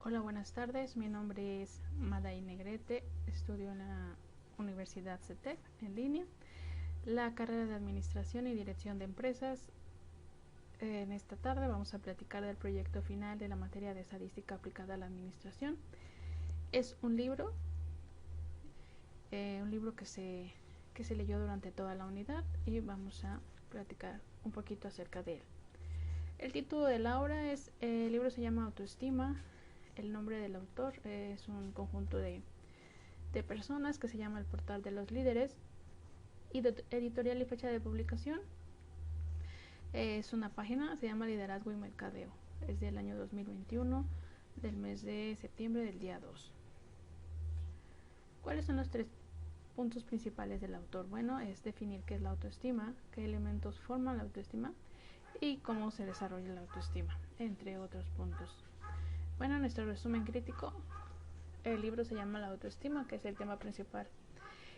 Hola, buenas tardes. Mi nombre es Maday Negrete. Estudio en la Universidad CETEC en línea, la carrera de Administración y Dirección de Empresas. En esta tarde vamos a platicar del proyecto final de la materia de Estadística aplicada a la Administración. Es un libro que se leyó durante toda la unidad y vamos a platicar un poquito acerca de él. El título de la obra es, el libro se llama Autoestima. El nombre del autor es un conjunto de personas que se llama El Portal de los Líderes, y de editorial y fecha de publicación es una página, se llama Liderazgo y Mercadeo, es del año 2021, del mes de septiembre, del día 2. ¿Cuáles son los 3 puntos principales del autor? Bueno, es definir qué es la autoestima, qué elementos forman la autoestima y cómo se desarrolla la autoestima, entre otros puntos. Bueno, nuestro resumen crítico: el libro se llama La autoestima, que es el tema principal,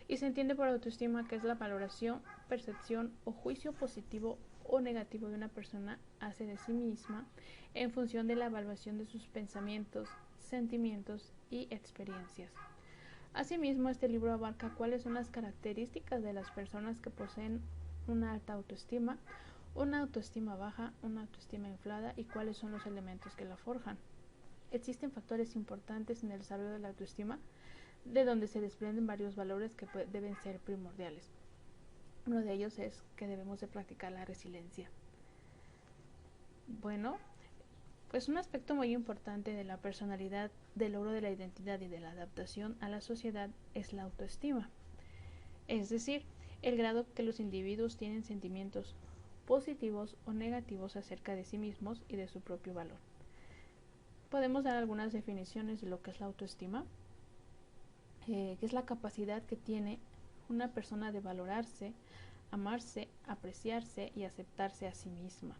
y se entiende por autoestima que es la valoración, percepción o juicio positivo o negativo de una persona hacia de sí misma en función de la evaluación de sus pensamientos, sentimientos y experiencias. Asimismo, este libro abarca cuáles son las características de las personas que poseen una alta autoestima, una autoestima baja, una autoestima inflada y cuáles son los elementos que la forjan. Existen factores importantes en el desarrollo de la autoestima, de donde se desprenden varios valores que deben ser primordiales. Uno de ellos es que debemos de practicar la resiliencia. Bueno, pues un aspecto muy importante de la personalidad, del logro de la identidad y de la adaptación a la sociedad es la autoestima. Es decir, el grado que los individuos tienen sentimientos positivos o negativos acerca de sí mismos y de su propio valor. Podemos dar algunas definiciones de lo que es la autoestima, que es la capacidad que tiene una persona de valorarse, amarse, apreciarse y aceptarse a sí misma.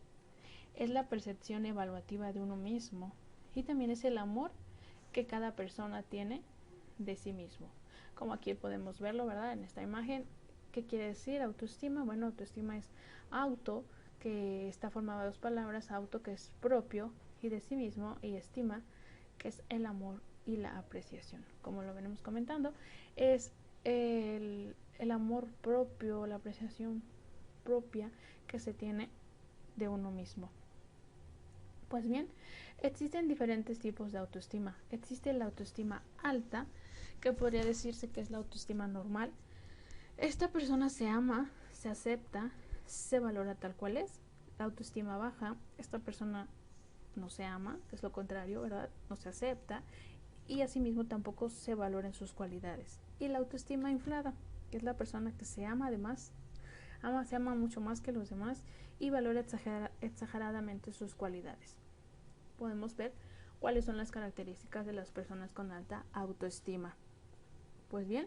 Es la percepción evaluativa de uno mismo y también es el amor que cada persona tiene de sí mismo. Como aquí podemos verlo, ¿verdad? En esta imagen. ¿Qué quiere decir autoestima? Bueno, autoestima es auto, que está formado de dos palabras: auto, que es propio y de sí mismo, y estima, que es el amor y la apreciación. Como lo venimos comentando, es el amor propio, la apreciación propia que se tiene de uno mismo. Pues bien, existen diferentes tipos de autoestima. Existe la autoestima alta, que podría decirse que es la autoestima normal. Esta persona se ama, se acepta, se valora tal cual es. La autoestima baja: esta persona no se ama, que es lo contrario, ¿verdad? No se acepta y asimismo tampoco se valora en sus cualidades. Y la autoestima inflada, que es la persona que se ama además, se ama mucho más que los demás y valora exageradamente sus cualidades. Podemos ver cuáles son las características de las personas con alta autoestima. Pues bien,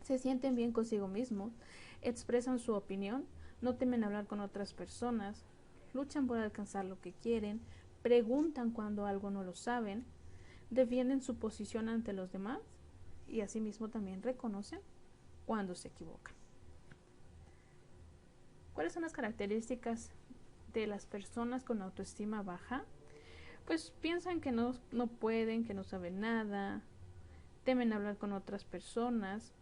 se sienten bien consigo mismos, expresan su opinión, no temen hablar con otras personas, luchan por alcanzar lo que quieren, preguntan cuando algo no lo saben, defienden su posición ante los demás y asimismo también reconocen cuando se equivocan. ¿Cuáles son las características de las personas con autoestima baja? Pues piensan que no pueden, que no saben nada, temen hablar con otras personas,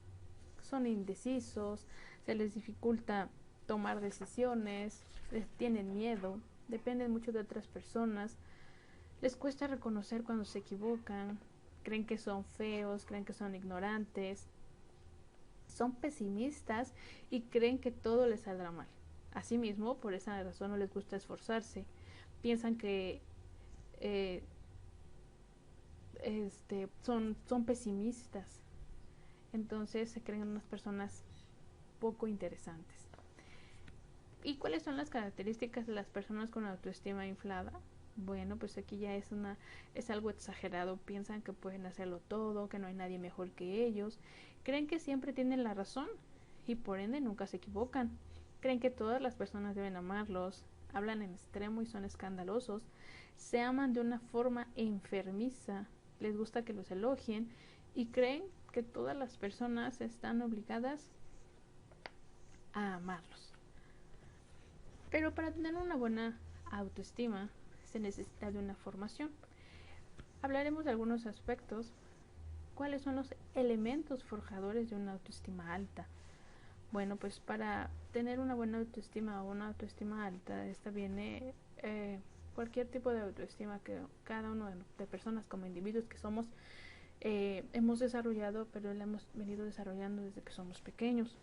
son indecisos, se les dificulta tomar decisiones, les tienen miedo, dependen mucho de otras personas, les cuesta reconocer cuando se equivocan, creen que son feos, creen que son ignorantes, son pesimistas y creen que todo les saldrá mal. Asimismo, por esa razón no les gusta esforzarse, piensan que son pesimistas, entonces se creen unas personas poco interesantes. ¿Y cuáles son las características de las personas con autoestima inflada? Bueno, pues aquí ya es algo exagerado. Piensan que pueden hacerlo todo, que no hay nadie mejor que ellos. Creen que siempre tienen la razón y por ende nunca se equivocan. Creen que todas las personas deben amarlos. Hablan en extremo y son escandalosos. Se aman de una forma enfermiza. Les gusta que los elogien y creen que todas las personas están obligadas a amarlos. Pero para tener una buena autoestima se necesita de una formación. Hablaremos de algunos aspectos. ¿Cuáles son los elementos forjadores de una autoestima alta? Bueno, pues para tener una buena autoestima o una autoestima alta, esta viene cualquier tipo de autoestima que cada uno de personas como individuos que somos hemos desarrollado, pero la hemos venido desarrollando desde que somos pequeños.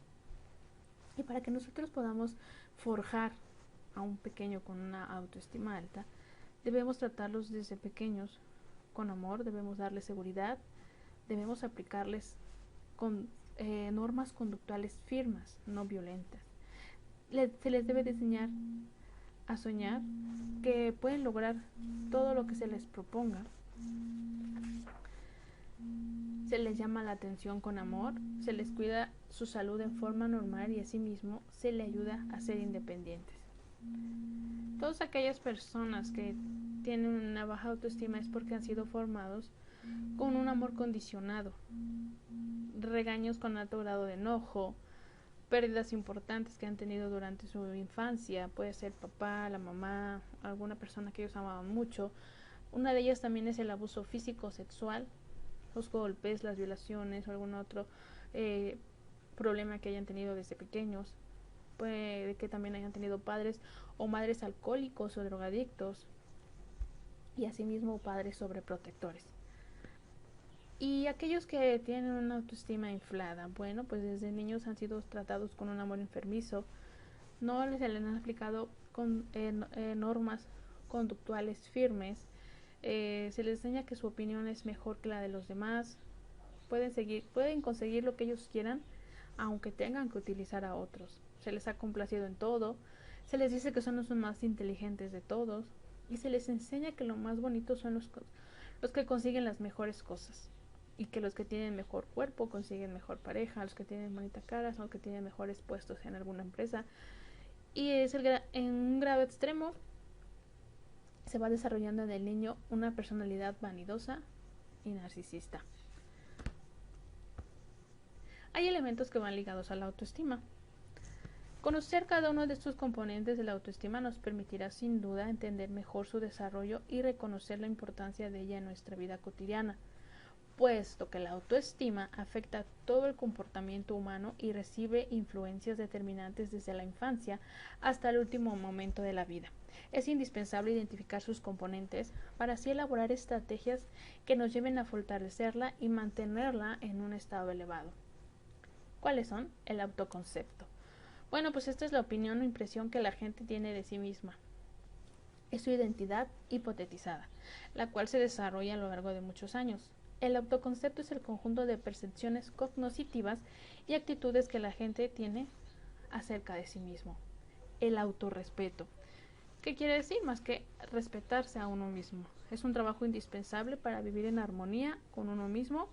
Y para que nosotros podamos forjar a un pequeño con una autoestima alta, debemos tratarlos desde pequeños con amor, debemos darles seguridad, debemos aplicarles con normas conductuales firmes, no violentas. Se les debe enseñar a soñar, que pueden lograr todo lo que se les proponga. Se les llama la atención con amor, se les cuida su salud en forma normal y asimismo se les ayuda a ser independientes. Todas aquellas personas que tienen una baja autoestima es porque han sido formados con un amor condicionado, regaños con alto grado de enojo, pérdidas importantes que han tenido durante su infancia, puede ser papá, la mamá, alguna persona que ellos amaban mucho. Una de ellas también es el abuso físico, sexual, los golpes, las violaciones o algún otro problema que hayan tenido desde pequeños. Puede que también hayan tenido padres o madres alcohólicos o drogadictos y asimismo padres sobreprotectores. Y aquellos que tienen una autoestima inflada, bueno, pues desde niños han sido tratados con un amor enfermizo, no les han aplicado con normas conductuales firmes, se les enseña que su opinión es mejor que la de los demás, pueden conseguir lo que ellos quieran, aunque tengan que utilizar a otros. Se les ha complacido en todo, se les dice que son los más inteligentes de todos, y se les enseña que lo más bonito son los que consiguen las mejores cosas, y que los que tienen mejor cuerpo consiguen mejor pareja, los que tienen bonita cara son los que tienen mejores puestos en alguna empresa. Y en un grado extremo se va desarrollando en el niño una personalidad vanidosa y narcisista. Hay elementos que van ligados a la autoestima. Conocer cada uno de estos componentes de la autoestima nos permitirá sin duda entender mejor su desarrollo y reconocer la importancia de ella en nuestra vida cotidiana, puesto que la autoestima afecta todo el comportamiento humano y recibe influencias determinantes desde la infancia hasta el último momento de la vida. Es indispensable identificar sus componentes para así elaborar estrategias que nos lleven a fortalecerla y mantenerla en un estado elevado. ¿Cuáles son? El autoconcepto. Bueno, pues esta es la opinión o impresión que la gente tiene de sí misma. Es su identidad hipotetizada, la cual se desarrolla a lo largo de muchos años. El autoconcepto es el conjunto de percepciones cognitivas y actitudes que la gente tiene acerca de sí mismo. El autorrespeto. ¿Qué quiere decir? Más que respetarse a uno mismo. Es un trabajo indispensable para vivir en armonía con uno mismo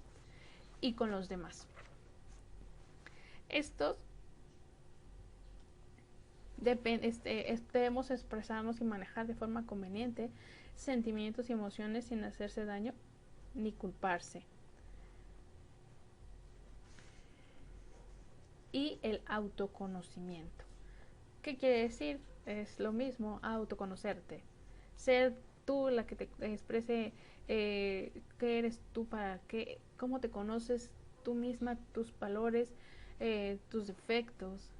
y con los demás. Estos debemos expresarnos y manejar de forma conveniente sentimientos y emociones sin hacerse daño ni culparse. Y el autoconocimiento. ¿Qué quiere decir? Es lo mismo, autoconocerte. Ser tú la que te exprese qué eres tú, para qué, cómo te conoces tú misma, tus valores, tus defectos.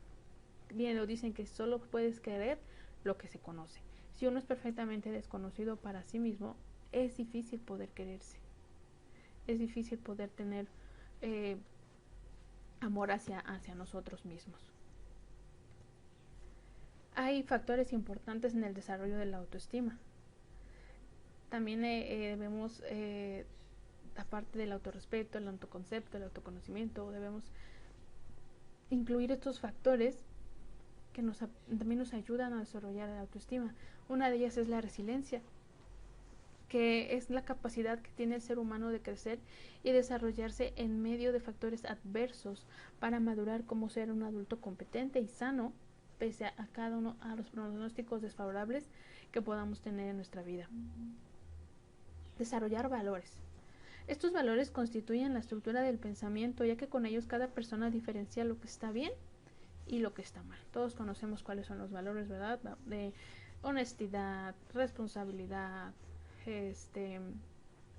Bien, lo dicen que solo puedes querer lo que se conoce. Si uno es perfectamente desconocido para sí mismo, es difícil poder quererse. Es difícil poder tener amor hacia nosotros mismos. Hay factores importantes en el desarrollo de la autoestima. También debemos, aparte del autorrespeto, el autoconcepto, el autoconocimiento, debemos incluir estos factores que también nos ayudan a desarrollar la autoestima. Una de ellas es la resiliencia, que es la capacidad que tiene el ser humano de crecer y desarrollarse en medio de factores adversos para madurar como ser un adulto competente y sano, pese a cada uno a los pronósticos desfavorables que podamos tener en nuestra vida. Desarrollar valores. Estos valores constituyen la estructura del pensamiento, ya que con ellos cada persona diferencia lo que está bien y lo que está mal. Todos conocemos cuáles son los valores, ¿verdad? De honestidad, responsabilidad,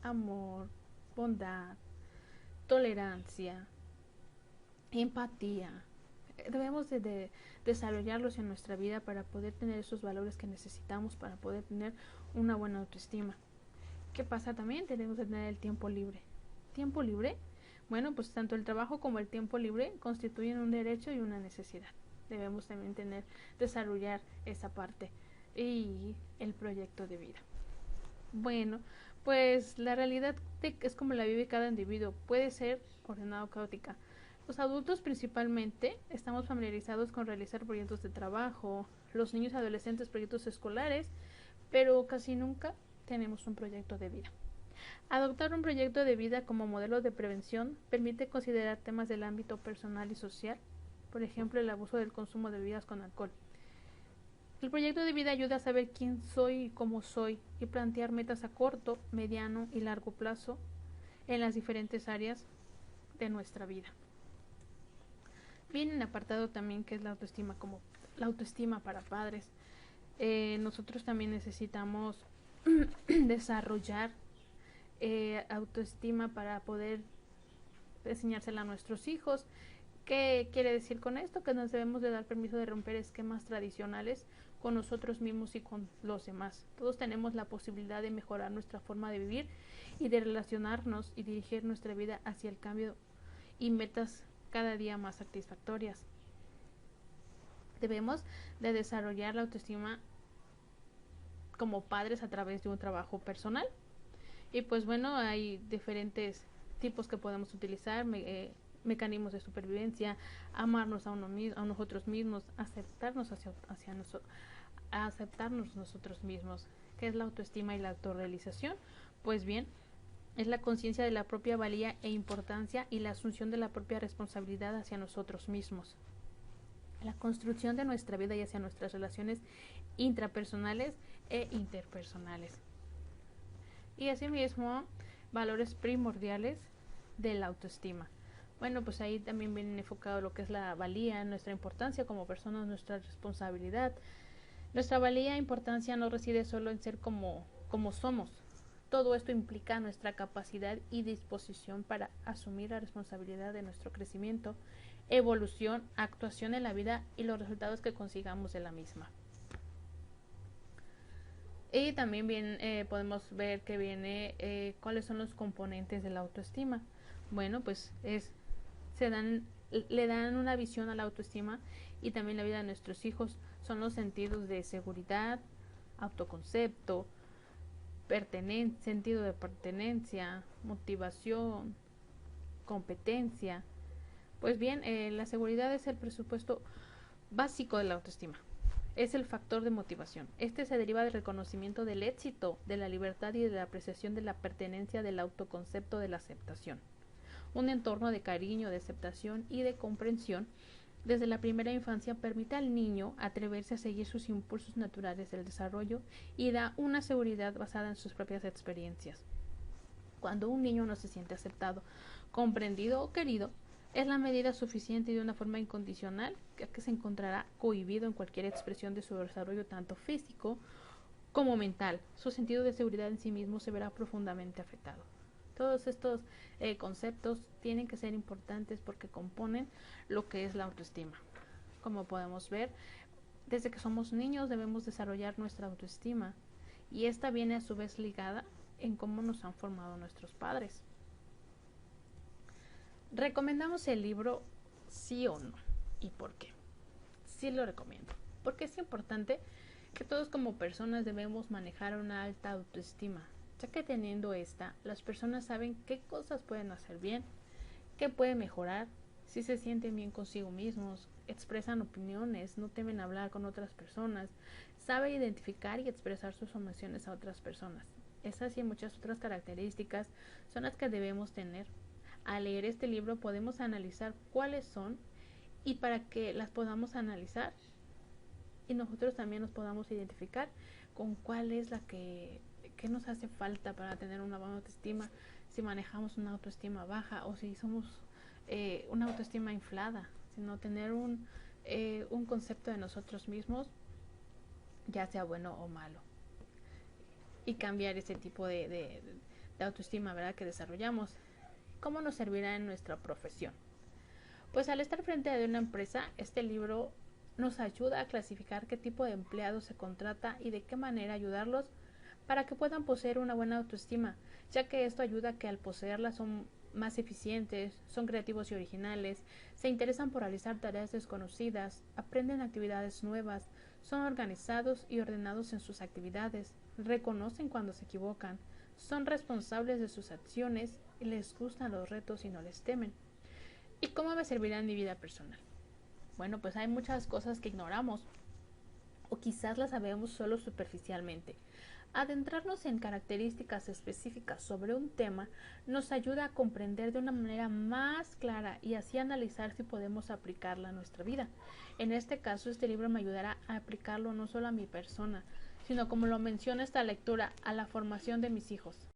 amor, bondad, tolerancia, empatía. Debemos de desarrollarlos en nuestra vida para poder tener esos valores que necesitamos para poder tener una buena autoestima. ¿Qué pasa también? Tenemos que tener el tiempo libre. ¿Tiempo libre? Bueno, pues tanto el trabajo como el tiempo libre constituyen un derecho y una necesidad. Debemos también desarrollar esa parte y el proyecto de vida. Bueno, pues la realidad es como la vive cada individuo. Puede ser ordenada o caótica. Los adultos principalmente estamos familiarizados con realizar proyectos de trabajo, los niños y adolescentes proyectos escolares, pero casi nunca tenemos un proyecto de vida. Adoptar un proyecto de vida como modelo de prevención permite considerar temas del ámbito personal y social, por ejemplo, el abuso del consumo de bebidas con alcohol. El proyecto de vida ayuda a saber quién soy y cómo soy y plantear metas a corto, mediano y largo plazo en las diferentes áreas de nuestra vida. Viene en apartado también que es la autoestima, como la autoestima para padres. Nosotros también necesitamos desarrollar autoestima para poder enseñársela a nuestros hijos. ¿Qué quiere decir con esto? Que nos debemos de dar permiso de romper esquemas tradicionales con nosotros mismos y con los demás. Todos tenemos la posibilidad de mejorar nuestra forma de vivir y de relacionarnos y dirigir nuestra vida hacia el cambio y metas cada día más satisfactorias. Debemos de desarrollar la autoestima como padres a través de un trabajo personal. Y pues bueno, hay diferentes tipos que podemos utilizar, mecanismos de supervivencia, amarnos a nosotros mismos, aceptarnos aceptarnos nosotros mismos. ¿Qué es la autoestima y la autorrealización? Pues bien, es la conciencia de la propia valía e importancia y la asunción de la propia responsabilidad hacia nosotros mismos. La construcción de nuestra vida y hacia nuestras relaciones intrapersonales e interpersonales. Y asimismo, valores primordiales de la autoestima. Bueno, pues ahí también viene enfocado lo que es la valía, nuestra importancia como personas, nuestra responsabilidad. Nuestra valía e importancia no reside solo en ser como somos. Todo esto implica nuestra capacidad y disposición para asumir la responsabilidad de nuestro crecimiento, evolución, actuación en la vida y los resultados que consigamos de la misma. Y también podemos ver que viene cuáles son los componentes de la autoestima. Bueno, pues le dan una visión a la autoestima y también la vida de nuestros hijos. Son los sentidos de seguridad, autoconcepto, sentido de pertenencia, motivación, competencia. Pues bien, la seguridad es el presupuesto básico de la autoestima. Es el factor de motivación. Este se deriva del reconocimiento del éxito, de la libertad y de la apreciación de la pertenencia, del autoconcepto, de la aceptación. Un entorno de cariño, de aceptación y de comprensión desde la primera infancia permite al niño atreverse a seguir sus impulsos naturales del desarrollo y da una seguridad basada en sus propias experiencias. Cuando un niño no se siente aceptado, comprendido o querido, es la medida suficiente y de una forma incondicional que se encontrará cohibido en cualquier expresión de su desarrollo tanto físico como mental. Su sentido de seguridad en sí mismo se verá profundamente afectado. Todos estos conceptos tienen que ser importantes porque componen lo que es la autoestima. Como podemos ver, desde que somos niños debemos desarrollar nuestra autoestima y esta viene a su vez ligada en cómo nos han formado nuestros padres. ¿Recomendamos el libro sí o no? ¿Y por qué? Sí lo recomiendo, porque es importante que todos como personas debemos manejar una alta autoestima, ya que teniendo esta, las personas saben qué cosas pueden hacer bien, qué pueden mejorar, si se sienten bien consigo mismos, expresan opiniones, no temen hablar con otras personas, saben identificar y expresar sus emociones a otras personas. Esas y muchas otras características son las que debemos tener. Al leer este libro podemos analizar cuáles son y para que las podamos analizar y nosotros también nos podamos identificar con cuál es la que nos hace falta para tener una buena autoestima, si manejamos una autoestima baja o si somos una autoestima inflada, sino tener un concepto de nosotros mismos, ya sea bueno o malo, y cambiar ese tipo de de autoestima, ¿verdad?, que desarrollamos. ¿Cómo nos servirá en nuestra profesión? Pues al estar frente a una empresa, este libro nos ayuda a clasificar qué tipo de empleados se contrata y de qué manera ayudarlos para que puedan poseer una buena autoestima, ya que esto ayuda a que al poseerla son más eficientes, son creativos y originales, se interesan por realizar tareas desconocidas, aprenden actividades nuevas, son organizados y ordenados en sus actividades, reconocen cuando se equivocan, son responsables de sus acciones y les gustan los retos y no les temen. ¿Y cómo me servirá en mi vida personal? Bueno, pues hay muchas cosas que ignoramos o quizás las sabemos solo superficialmente. Adentrarnos en características específicas sobre un tema nos ayuda a comprender de una manera más clara y así analizar si podemos aplicarla a nuestra vida. En este caso, este libro me ayudará a aplicarlo no solo a mi persona, sino como lo menciona esta lectura, a la formación de mis hijos.